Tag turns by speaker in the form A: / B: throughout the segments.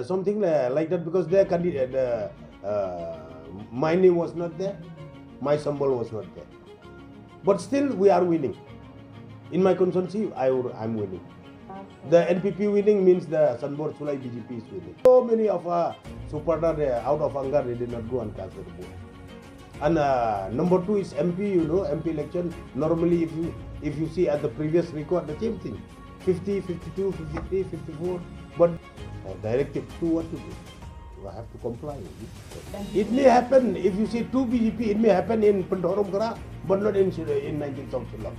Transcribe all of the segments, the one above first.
A: something like that, because their candidate, my name was not there, my symbol was not there. But still, we are winning. In my constituency, I'm winning. The NPP winning means the Sanbor Sulai BJP is winning. So many of our supporters out of anger, they did not go and cast their vote. And number two is MP. You know, MP election. Normally, if you see at the previous record, the same thing, 50, 52, 53, 54. But directive 2, what to do? You have to comply. It may happen if you see 2 BJP. It may happen in Pendorom Kara, but not in 19th South Shillong.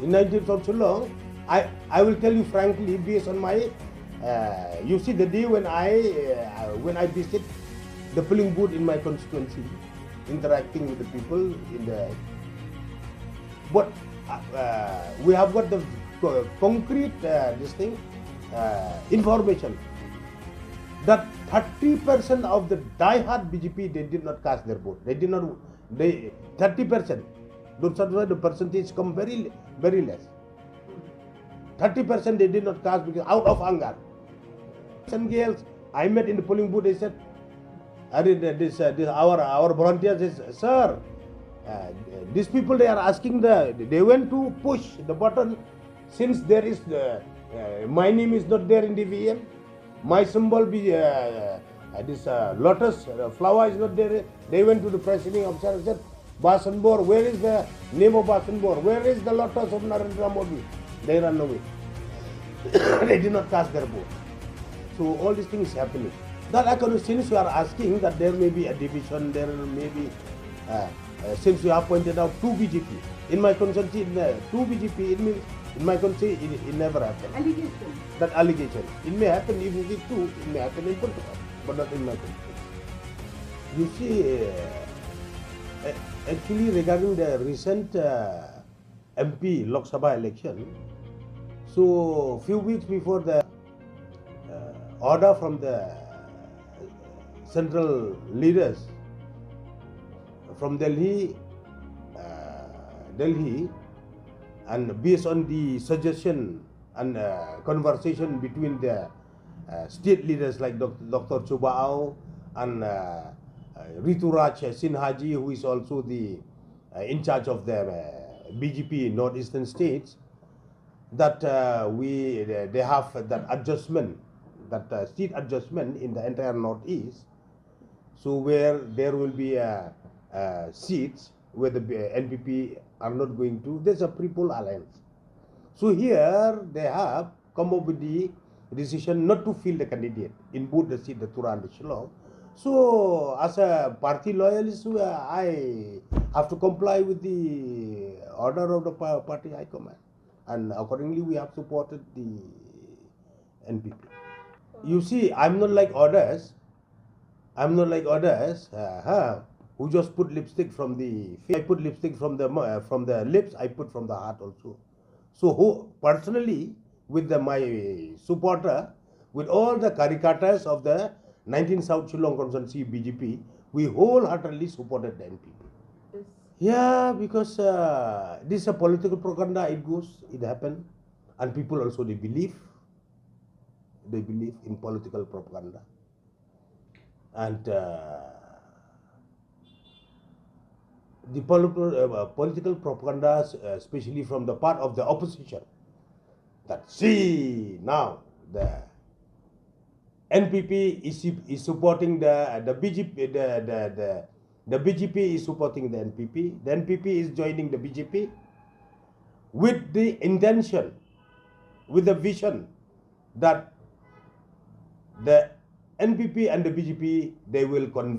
A: In 19th South Shillong, I will tell you frankly, based on my, you see the day when I visit the polling booth in my constituency, interacting with the people in the, but we have got the concrete information that 30% of the die-hard BJP, they did not cast their vote. 30%. The percentage come very less. 30% they did not cast because out of anger. Some girls I met in the polling booth, they said, our volunteers says, sir, these people, they are asking they went to push the button, since there is my name is not there in the VM, my symbol this lotus flower is not there. They went to the presiding officer and said, Basanbor, where is the name of Basanbor? Where is the lotus of Narendra Modi? They ran away. They did not cast their vote. So all these things happening. That since you are asking that there may be a division, there may be, since you have pointed out 2 BJP. In my constituency, 2 BJP, it means in my constituency it never happened.
B: Allegation.
A: That allegation. It may happen if you see 2, it may happen in Punjab, but not in my constituency. You see, actually regarding the recent MP Lok Sabha election, so few weeks before the order from the central leaders from Delhi, and based on the suggestion and conversation between the state leaders like Dr. Chubao and Rituraj Sinhaji, who is also the in charge of the BJP northeastern states, that they have that adjustment, that seat adjustment in the entire northeast. So where there will be seats where the NPP are not going to, there's a pre-poll alliance. So here they have come up with the decision not to field the candidate in both the seat, the Tura and the Shillong. So as a party loyalist, I have to comply with the order of the party high command, and accordingly we have supported the NPP. You see, I'm not like others. Who just put lipstick from the face. I put lipstick from the lips. I put from the heart also. So personally, with my supporter, with all the caricatures of the 19 South Shillong constituency BJP, we wholeheartedly supported the NPP.
B: Yes.
A: Yeah, because this is a political propaganda. It happened, and people also they believe in political propaganda, and the political propaganda, especially from the part of the opposition, that see now the NPP is supporting the BJP, the BJP is supporting the NPP. The NPP is joining the BJP with the intention, with the vision that the NPP and the BJP, they will convert